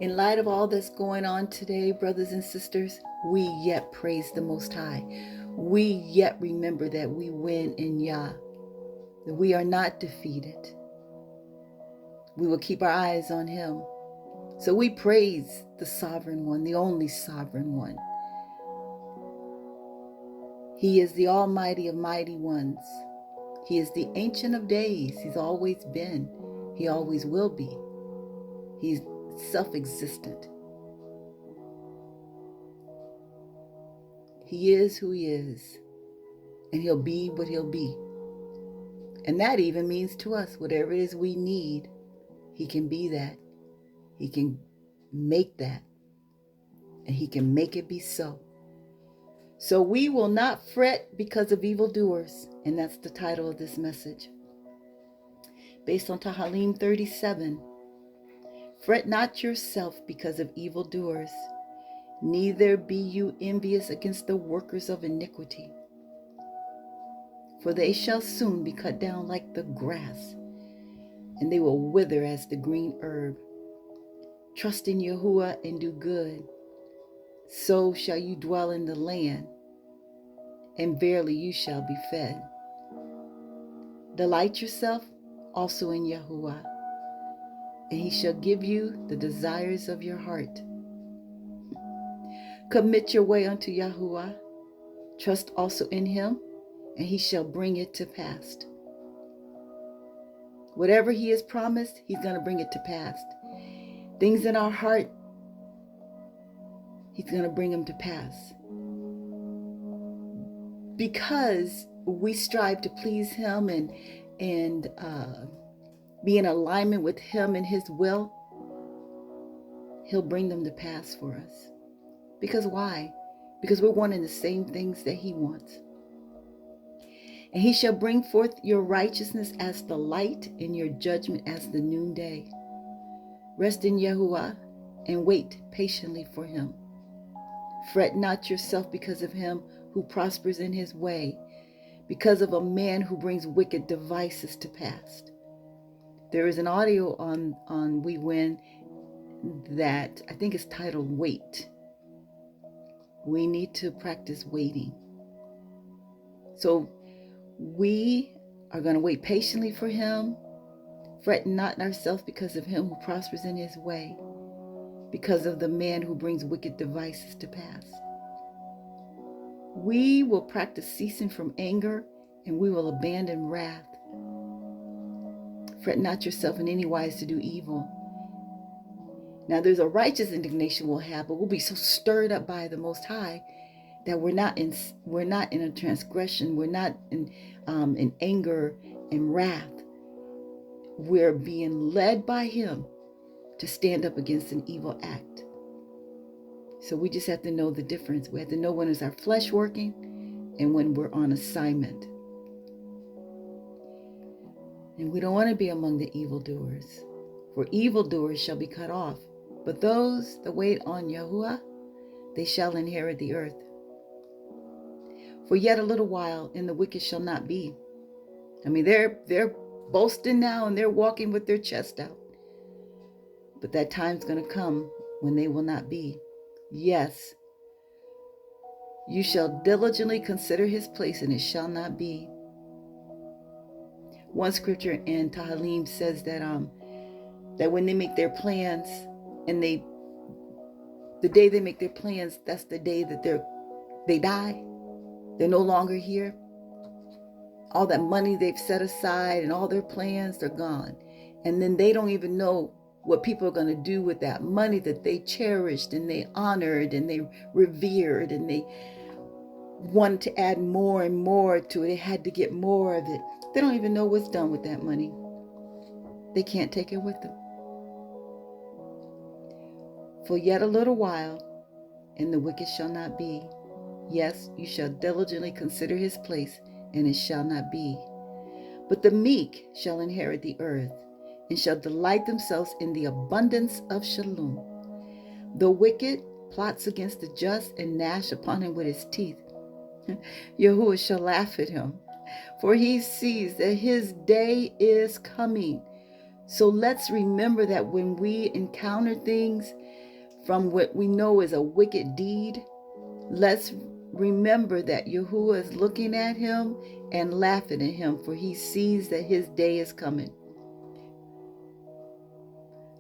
In light of all that's going on today, brothers and sisters, we yet praise the Most High. We yet remember that we win in Yah, that we are not defeated. We will keep our eyes on Him. So we praise the Sovereign One, the only Sovereign One. He is the Almighty of Mighty Ones. He is the Ancient of Days. He's always been. He always will be. He's self-existent. He is who He is, and He'll be what He'll be. And that even means to us, whatever it is we need, He can be that. He can make that, and He can make it be so. So we will not fret because of evildoers, and that's the title of this message. Based on Tahallym 37, fret not yourself because of evildoers, neither be you envious against the workers of iniquity. For they shall soon be cut down like the grass, and they will wither as the green herb. Trust in Yahuah and do good, so shall you dwell in the land, and verily you shall be fed. Delight yourself also in Yahuah, and He shall give you the desires of your heart. Commit your way unto Yahuah, trust also in Him, and He shall bring it to pass. Whatever He has promised, He's going to bring it to pass. Things in our heart, He's going to bring them to pass. Because we strive to please Him and be in alignment with Him and His will, He'll bring them to pass for us. Because why? Because we're wanting the same things that He wants. And He shall bring forth your righteousness as the light and your judgment as the noonday. Rest in Yahuah and wait patiently for Him. Fret not yourself because of him who prospers in his way, because of a man who brings wicked devices to pass. There is an audio on We Win that I think is titled Wait. We need to practice waiting. So we are going to wait patiently for Him, fret not ourselves because of him who prospers in his way, because of the man who brings wicked devices to pass. We will practice ceasing from anger, and we will abandon wrath. Fret not yourself in any wise to do evil. Now there's a righteous indignation we'll have, but we'll be so stirred up by the Most High that we're not in a transgression. We're not in anger and wrath. We're being led by Him to stand up against an evil act. So we just have to know the difference. We have to know when is our flesh working and when we're on assignment. And we don't want to be among the evildoers, for evildoers shall be cut off. But those that wait on Yahuah, they shall inherit the earth. For yet a little while, and the wicked shall not be. I mean, they're boasting now and they're walking with their chest out. But that time's going to come when they will not be. Yes, you shall diligently consider his place, and it shall not be. One scripture in Tahallym says that when they make their plans, and the day they make their plans, that's the day that they die. They're no longer here. All that money they've set aside and all their plans, they're gone. And then they don't even know what people are going to do with that money that they cherished and they honored and they revered, and they wanted to add more and more to it. They had to get more of it. They don't even know what's done with that money. They can't take it with them. For yet a little while, and the wicked shall not be. Yes, you shall diligently consider his place, and it shall not be. But the meek shall inherit the earth, and shall delight themselves in the abundance of shalom. The wicked plots against the just and gnash upon him with his teeth. Yahuah shall laugh at him, for he sees that his day is coming. So let's remember that when we encounter things from what we know is a wicked deed, let's remember that Yahuah is looking at him and laughing at him, for he sees that his day is coming.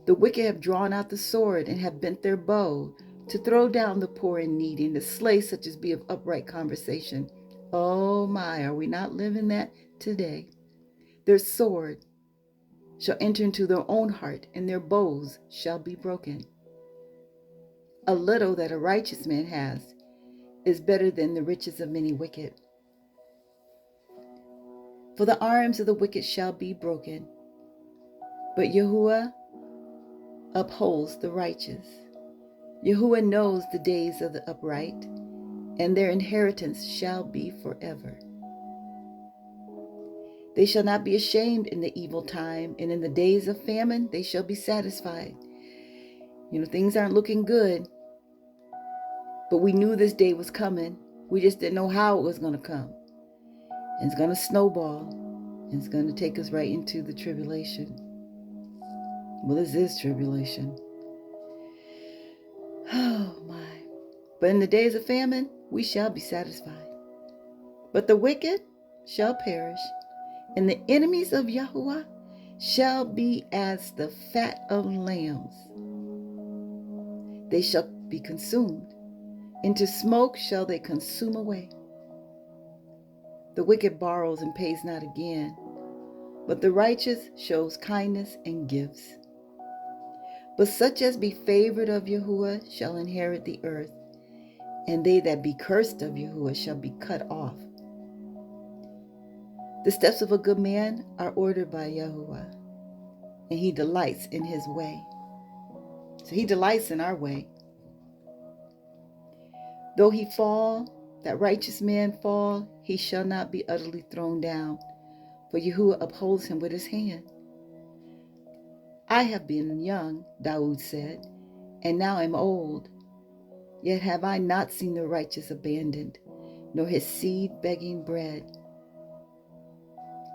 The wicked have drawn out the sword and have bent their bow to throw down the poor and needy and to slay such as be of upright conversation. Oh my, are we not living that today? Their sword shall enter into their own heart, and their bows shall be broken. A little that a righteous man has is better than the riches of many wicked. For the arms of the wicked shall be broken, but Yahuah upholds the righteous. Yahuah knows the days of the upright, and their inheritance shall be forever. They shall not be ashamed in the evil time, and in the days of famine they shall be satisfied. Things aren't looking good, but we knew this day was coming. We just didn't know how it was going to come. And it's going to snowball, and it's going to take us right into the tribulation. Well, this is tribulation. Oh my. But in the days of famine, we shall be satisfied. But the wicked shall perish, and the enemies of Yahuah shall be as the fat of lambs. They shall be consumed. Into smoke shall they consume away. The wicked borrows and pays not again, but the righteous shows kindness and gives. But such as be favored of Yahuah shall inherit the earth, and they that be cursed of Yahuah shall be cut off. The steps of a good man are ordered by Yahuah, and he delights in his way. So he delights in our way. Though he fall, that righteous man fall, he shall not be utterly thrown down, for Yahuah upholds him with his hand. I have been young, Daud said, and now am old. Yet have I not seen the righteous abandoned, nor his seed begging bread.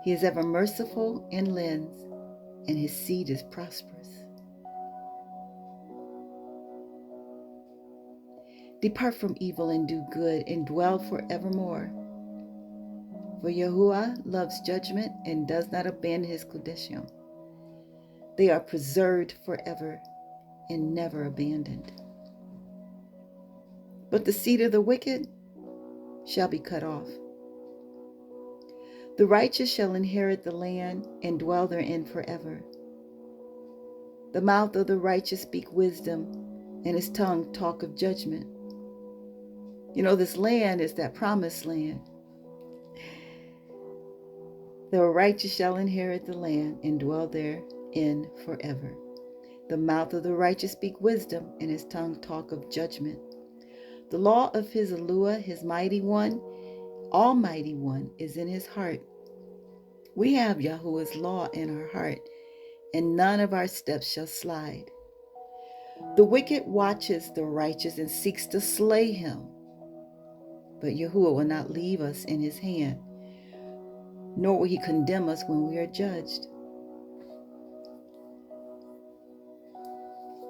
He is ever merciful and lends, and his seed is prosperous. Depart from evil and do good, and dwell forevermore. For Yahuah loves judgment and does not abandon his Kodeshim. They are preserved forever and never abandoned. But the seed of the wicked shall be cut off. The righteous shall inherit the land and dwell therein forever. The mouth of the righteous speak wisdom, and his tongue talk of judgment. This land is that promised land. The righteous shall inherit the land and dwell therein forever. The mouth of the righteous speak wisdom, and his tongue talk of judgment. The law of his Yahuah, his mighty one, Almighty One, is in his heart. We have Yahuah's law in our heart, and none of our steps shall slide. The wicked watches the righteous and seeks to slay him, but Yahuah will not leave us in his hand, nor will he condemn us when we are judged.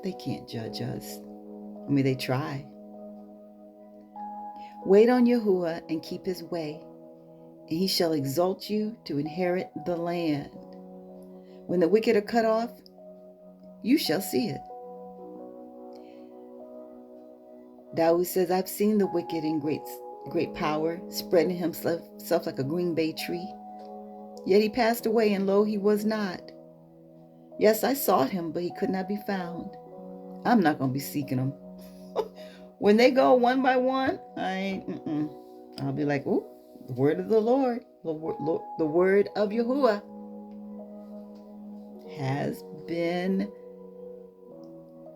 They can't judge us. They try. Wait on Yahuah and keep his way, and he shall exalt you to inherit the land. When the wicked are cut off, you shall see it. Daud says, I've seen the wicked in great power, spreading himself like a green bay tree. Yet he passed away, and lo, he was not. Yes, I sought him, but he could not be found. I'm not going to be seeking him. When they go one by one, I'll be like, ooh, the word of the Lord, the word of Yahuah has been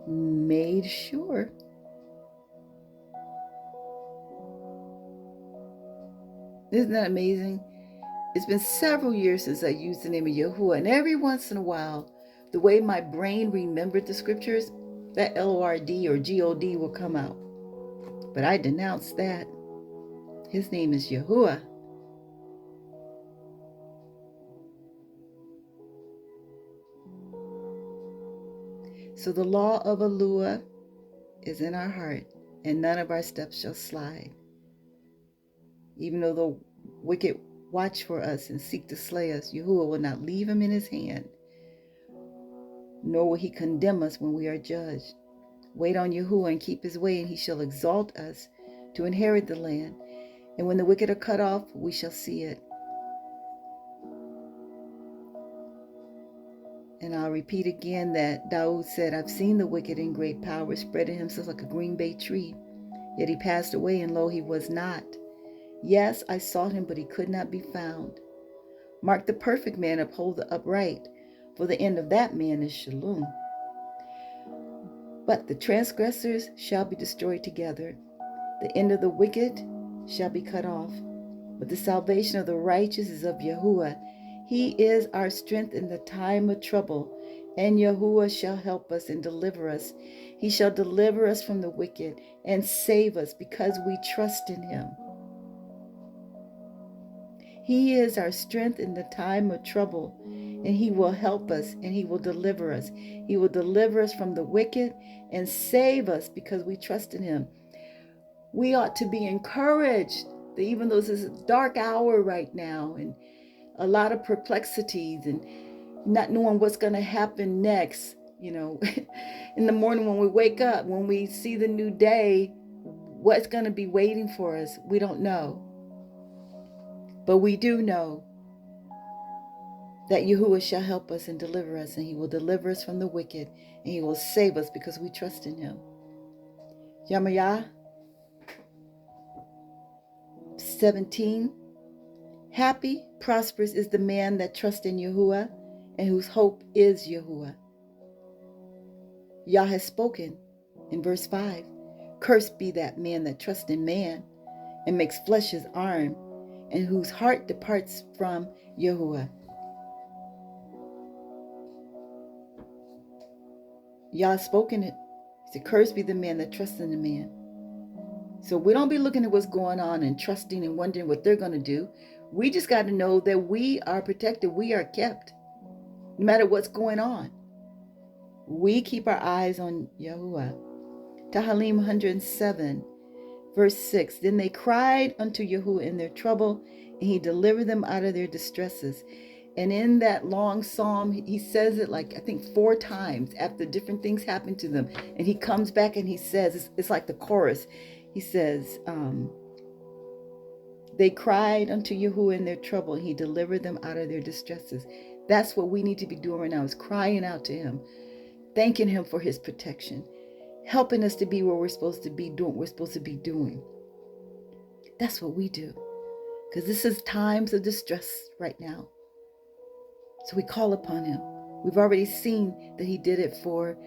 made sure. Isn't that amazing? It's been several years since I used the name of Yahuah, and every once in a while, the way my brain remembered the scriptures, that L-O-R-D or G-O-D will come out. But I denounce that. His name is Yahuah. So the law of Yahuah is in our heart, and none of our steps shall slide. Even though the wicked watch for us and seek to slay us, Yahuah will not leave him in his hand, nor will he condemn us when we are judged. Wait on Yahuah and keep his way, and he shall exalt us to inherit the land. And when the wicked are cut off, we shall see it. And I'll repeat again that Daud said, I've seen the wicked in great power, spreading himself like a green bay tree. Yet he passed away, and lo, he was not. Yes, I sought him, but he could not be found. Mark the perfect man, uphold the upright, for the end of that man is shalom. But the transgressors shall be destroyed together. The end of the wicked shall be cut off. But the salvation of the righteous is of Yahuah. He is our strength in the time of trouble, and Yahuah shall help us and deliver us. He shall deliver us from the wicked and save us because we trust in him. He is our strength in the time of trouble, and he will help us and he will deliver us. He will deliver us from the wicked and save us because we trust in him. We ought to be encouraged that even though this is a dark hour right now and a lot of perplexities and not knowing what's going to happen next, in the morning when we wake up, when we see the new day, what's going to be waiting for us, we don't know. But we do know that Yahuah shall help us and deliver us, and he will deliver us from the wicked, and he will save us because we trust in him. YaramaYahu 17. Happy, prosperous is the man that trusts in Yahuah and whose hope is Yahuah. Yah has spoken in verse 5. Cursed be that man that trusts in man and makes flesh his arm, and whose heart departs from Yahuah. Yah has spoken it. He said, cursed be the man that trusts in the man. So we don't be looking at what's going on and trusting and wondering what they're going to do. We just got to know that we are protected. We are kept. No matter what's going on. We keep our eyes on Yahuah. Tahallym 107, verse 6. Then they cried unto Yahuah in their trouble, and he delivered them out of their distresses. And in that long psalm, he says it like, I think 4 times after different things happen to them. And he comes back and he says, it's like the chorus. He says, they cried unto Yahuah in their trouble, and he delivered them out of their distresses. That's what we need to be doing right now, is crying out to him, thanking him for his protection, helping us to be where we're supposed to be doing what we're supposed to be doing. That's what we do. Because this is times of distress right now. So we call upon him. We've already seen that he did it for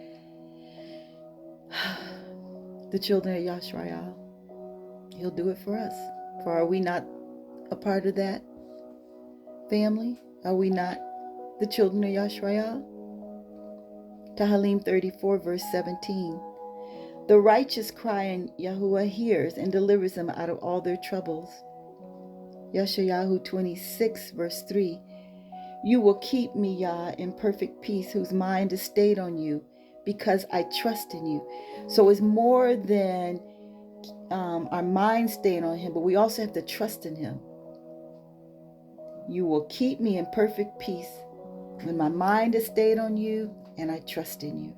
the children of YahshaYahu. He'll do it for us. For are we not a part of that family? Are we not the children of YahshaYahu? Tahallym 34, verse 17. The righteous cry, and Yahuah hears and delivers them out of all their troubles. YahshaYahu 26, verse 3. You will keep me, Yah, in perfect peace, whose mind is stayed on you, because I trust in you. So it's more than our mind staying on him, but we also have to trust in him. You will keep me in perfect peace when my mind is stayed on you and I trust in you.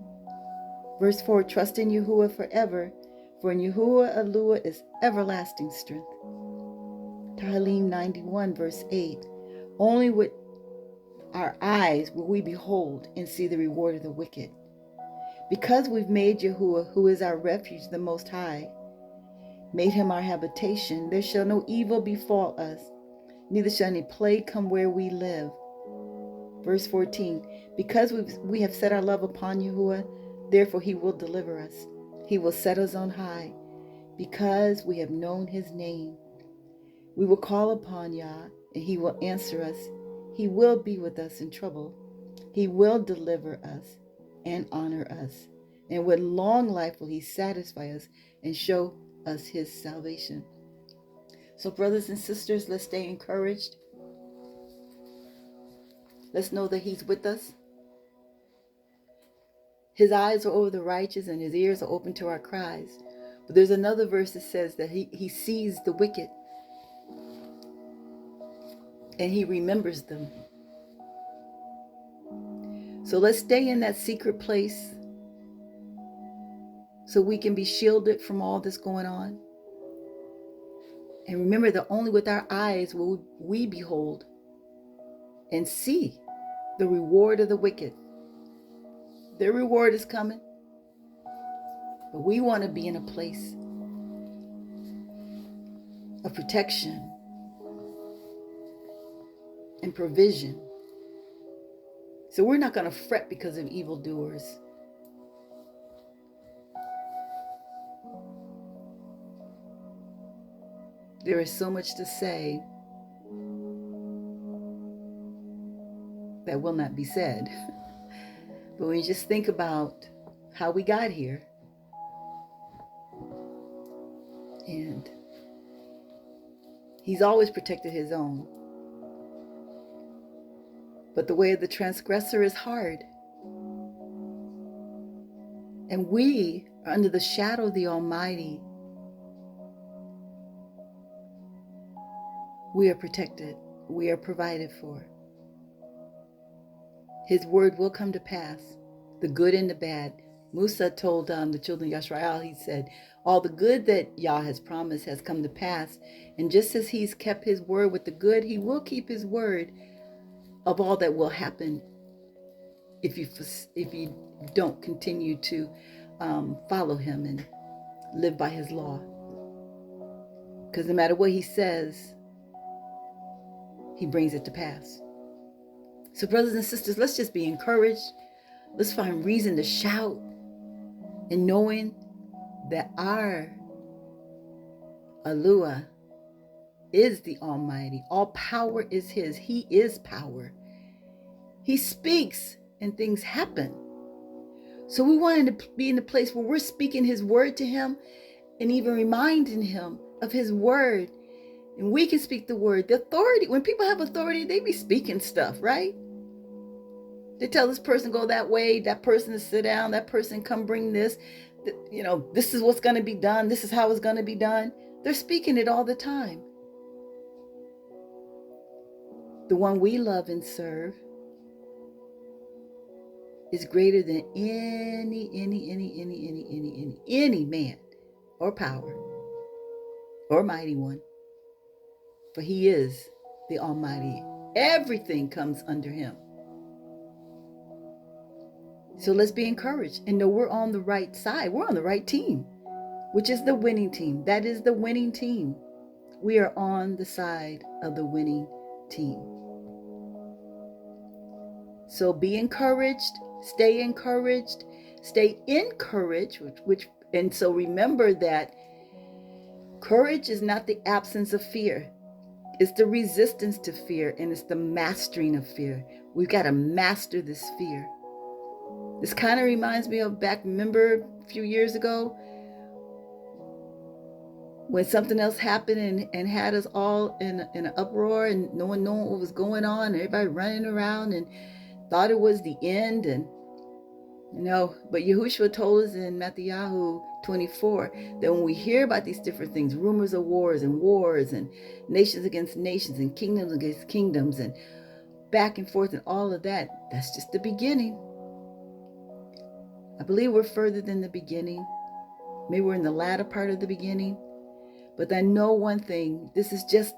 Verse 4, trust in Yahuah forever, for in Yahuah Aluah is everlasting strength. Tahallym 91, verse 8. Only with our eyes will we behold and see the reward of the wicked. Because we've made Yahuah, who is our refuge, the Most High, made him our habitation, there shall no evil befall us, neither shall any plague come where we live. Verse 14, because we have set our love upon Yahuah, therefore he will deliver us. He will set us on high, because we have known his name. We will call upon Yah, and he will answer us. He will be with us in trouble. He will deliver us and honor us. And with long life will he satisfy us and show us his salvation. So brothers and sisters, let's stay encouraged. Let's know that he's with us. His eyes are over the righteous and his ears are open to our cries. But there's another verse that says that he sees the wicked and he remembers them. So let's stay in that secret place so we can be shielded from all that's going on. And remember that only with our eyes will we behold and see the reward of the wicked. Their reward is coming. But we want to be in a place of protection and provision. So we're not going to fret because of evildoers. There is so much to say that will not be said. But when you just think about how we got here, and he's always protected his own. But the way of the transgressor is hard. And we are under the shadow of the Almighty. We are protected. We are provided for. His word will come to pass, the good and the bad. Musa told the children of YahshaYahu, he said, all the good that Yah has promised has come to pass. And just as he's kept his word with the good, he will keep his word of all that will happen if you don't continue to follow him and live by his law. Because no matter what he says, he brings it to pass. So brothers and sisters, let's just be encouraged. Let's find reason to shout, and knowing that our Yahuah is the Almighty. All power is his. He is power. He speaks and things happen. So we wanted to be in a place where we're speaking his word to him and even reminding him of his word. And we can speak the word. The authority, when people have authority, they be speaking stuff, right? They tell this person go that way, that person to sit down, that person come bring this. This is what's going to be done. This is how it's going to be done. They're speaking it all the time. The one we love and serve is greater than any man or power or mighty one. For he is the Almighty. Everything comes under him. So let's be encouraged and know we're on the right side. We're on the right team, which is the winning team. That is the winning team. We are on the side of the winning team. So be encouraged, stay encouraged, stay encouraged, and so remember that courage is not the absence of fear. It's the resistance to fear, and it's the mastering of fear. We've got to master this fear. This kind of reminds me of remember a few years ago when something else happened and had us all in an uproar and no one knowing what was going on, and everybody running around and thought it was the end. And but Yahushua told us in YahshaYahu 24 that when we hear about these different things, rumors of wars and nations against nations and kingdoms against kingdoms and back and forth and all of that, that's just the beginning. I believe we're further than the beginning. Maybe we're in the latter part of the beginning. But I know one thing, this is just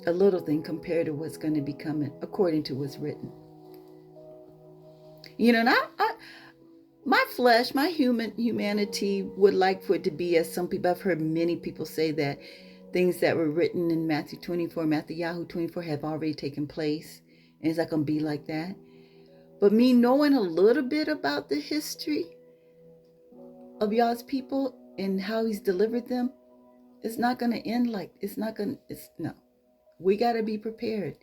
a little thing compared to what's going to be coming according to what's written. And my flesh, my humanity would like for it to be as some people, I've heard many people say that things that were written in Matthew 24, YahshaYahu 24 have already taken place. And it's not going to be like that. But me knowing a little bit about the history of Yah's people and how he's delivered them, it's not going to end like, no. We got to be prepared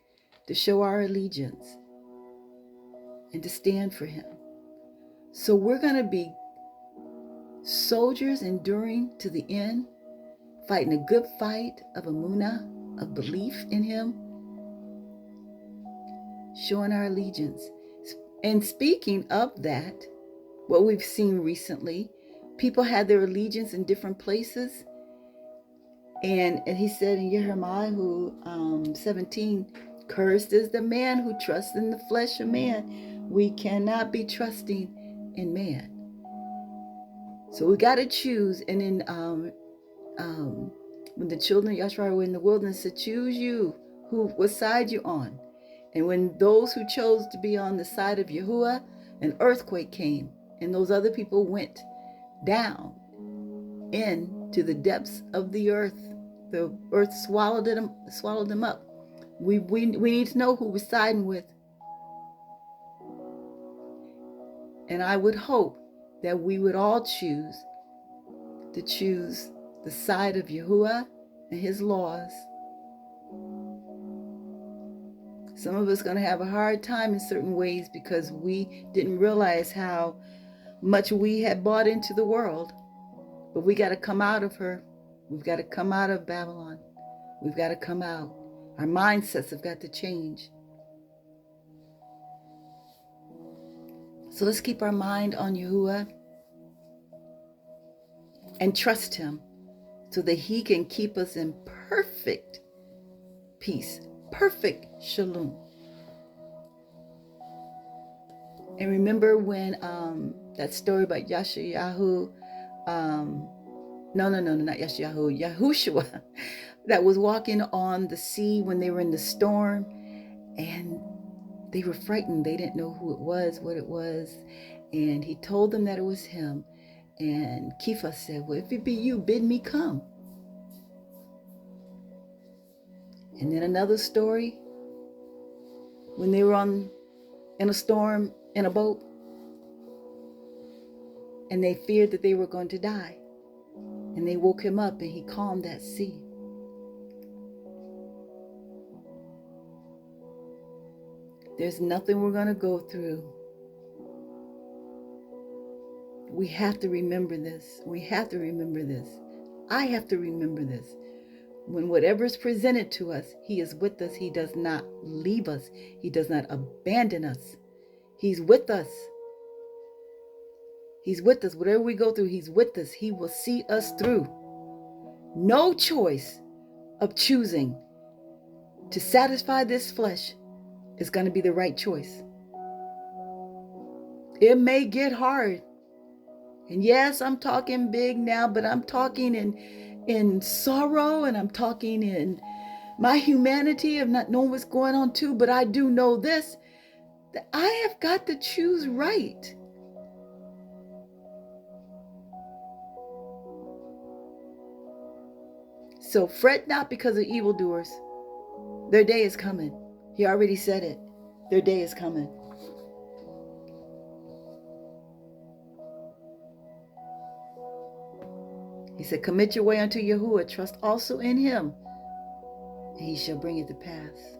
to show our allegiance and to stand for him. So we're going to be soldiers enduring to the end, fighting a good fight of emunah, of belief in him. showing our allegiance. And speaking of that, what we've seen recently, people had their allegiance in different places. And he said in YaramaYahu 17, cursed is the man who trusts in the flesh of man. We cannot be trusting in man. So we got to choose. And then when the children of YahshaYahu were in the wilderness, said, choose you, what side you on. And when those who chose to be on the side of Yahuah, an earthquake came, and those other people went down into the depths of the earth. The earth swallowed them up. We need to know who we're siding with. And I would hope that we would all choose the side of Yahuah and his laws. Some of us are going to have a hard time in certain ways because we didn't realize how much we had bought into the world. But we got to come out of her. We've got to come out of Babylon. We've got to come out. Our mindsets have got to change. So let's keep our mind on Yahuah and trust him so that he can keep us in perfect peace, perfect shalom. And remember when that story about YahshaYahu, not YahshaYahu, Yahushua, that was walking on the sea when they were in the storm, and they were frightened. They didn't know who it was, what it was, and he told them that it was him. And Kepha said, well, if it be you, bid me come. And then another story, when they were in a storm in a boat, and they feared that they were going to die. And they woke him up and he calmed that sea. There's nothing we're going to go through. We have to remember this. We have to remember this. I have to remember this. When whatever is presented to us, he is with us. He does not leave us. He does not abandon us. He's with us. He's with us. Whatever we go through, he's with us. He will see us through. No choice of choosing to satisfy this flesh is going to be the right choice. It may get hard. And yes, I'm talking big now, but I'm talking in sorrow, and I'm talking in my humanity of not knowing what's going on too. But I do know this, that I have got to choose right. So fret not because of evildoers. Their day is coming. He already said it. Their day is coming. He said, commit your way unto Yahuah. Trust also in him, and he shall bring it to pass.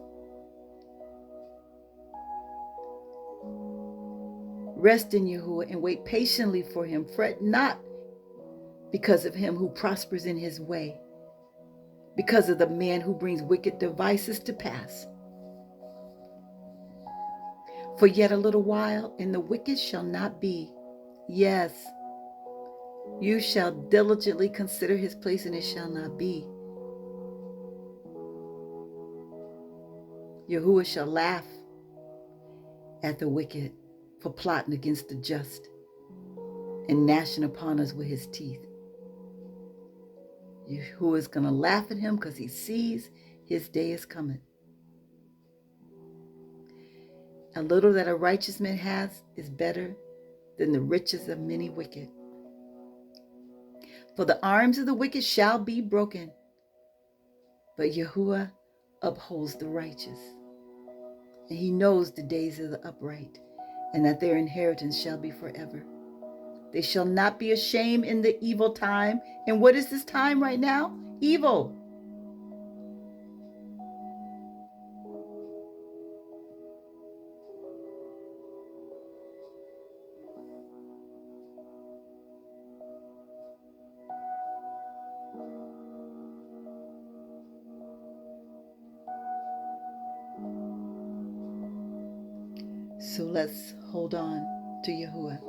Rest in Yahuah and wait patiently for him. Fret not because of him who prospers in his way, because of the man who brings wicked devices to pass. For yet a little while, and the wicked shall not be. Yes, you shall diligently consider his place, and it shall not be. Yahuah shall laugh at the wicked for plotting against the just and gnashing upon us with his teeth. Yahuah is going to laugh at him because he sees his day is coming. A little that a righteous man has is better than the riches of many wicked. For the arms of the wicked shall be broken, but Yahuah upholds the righteous. And he knows the days of the upright, and that their inheritance shall be forever. They shall not be ashamed in the evil time. And what is this time right now? Evil. So let's hold on to Yahuah.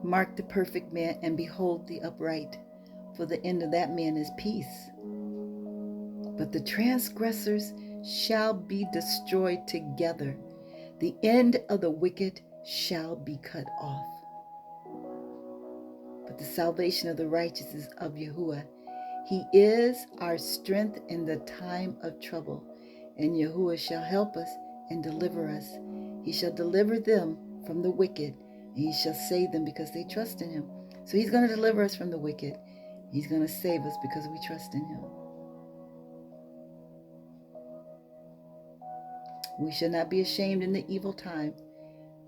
Mark the perfect man and behold the upright, for the end of that man is peace. But the transgressors shall be destroyed together. The end of the wicked shall be cut off. But the salvation of the righteous is of Yahuah. He is our strength in the time of trouble. And Yahuah shall help us and deliver us. He shall deliver them from the wicked, and he shall save them because they trust in him. So he's going to deliver us from the wicked. He's going to save us because we trust in him. We shall not be ashamed in the evil time.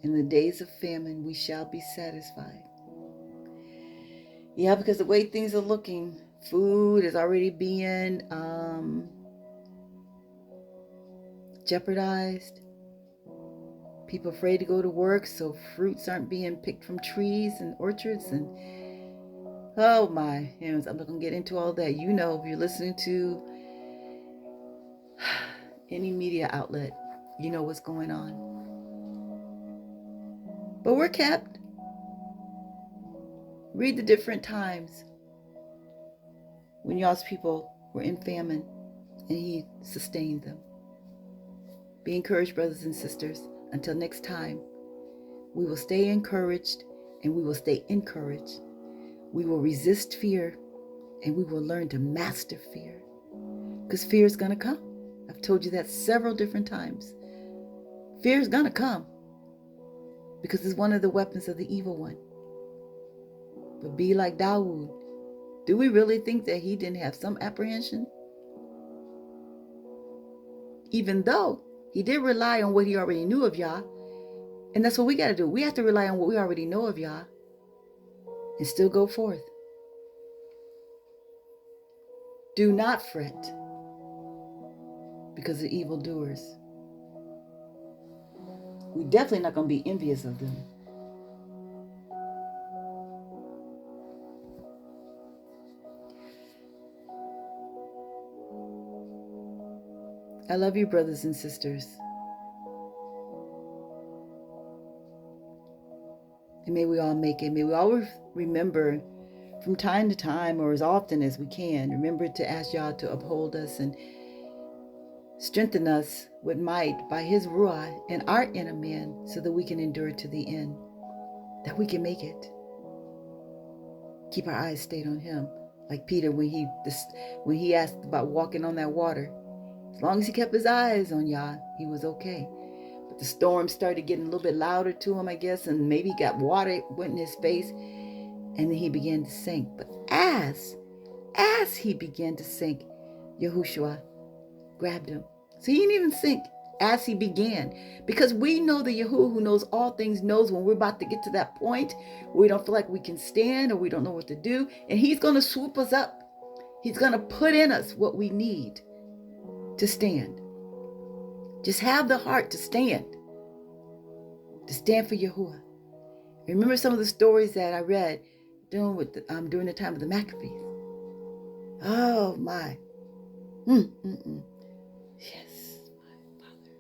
In the days of famine, we shall be satisfied. Yeah, because the way things are looking, food is already being jeopardized. People afraid to go to work, so fruits aren't being picked from trees and orchards. And oh my, I'm not going to get into all that. You know, if you're listening to any media outlet, you know what's going on. But we're kept. Read the different times when y'all's people were in famine and he sustained them. Be encouraged, brothers and sisters. Until next time, we will stay encouraged and we will stay encouraged. We will resist fear and we will learn to master fear. Because fear is going to come. I've told you that several different times. Fear is going to come because it's one of the weapons of the evil one. But be like Dawood. Do we really think that he didn't have some apprehension? Even though he did rely on what he already knew of Yah. And that's what we got to do. We have to rely on what we already know of Yah and still go forth. Do not fret because of evildoers. We're definitely not going to be envious of them. I love you, brothers and sisters. And may we all make it. May we always remember from time to time, or as often as we can, remember to ask Yah to uphold us and strengthen us with might by his Ruah and our inner man so that we can endure to the end, that we can make it. Keep our eyes stayed on him. Like Peter when he asked about walking on that water. As long as he kept his eyes on Yah, he was okay. But the storm started getting a little bit louder to him, I guess, and maybe he got water went in his face, and then he began to sink. But as he began to sink, Yahushua grabbed him. So he didn't even sink as he began. Because we know the Yahuah who knows all things knows when we're about to get to that point where we don't feel like we can stand or we don't know what to do. And he's going to swoop us up. He's going to put in us what we need to stand. Just have the heart to stand for Yahuah. Remember some of the stories that I read during the time of the Maccabees. Oh my. Yes, my Father,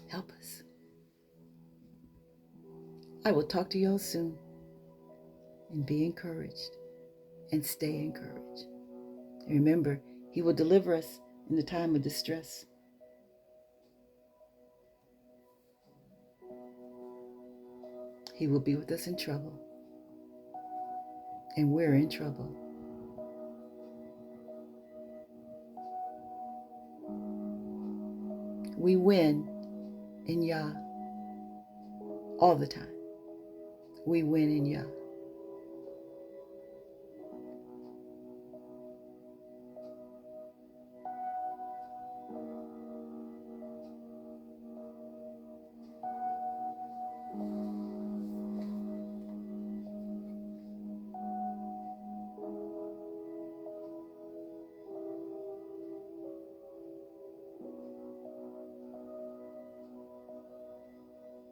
help us. I will talk to y'all soon. And be encouraged and stay encouraged. And remember, he will deliver us in the time of distress. He will be with us in trouble. And we're in trouble. We win in Yah all the time. We win in Yah.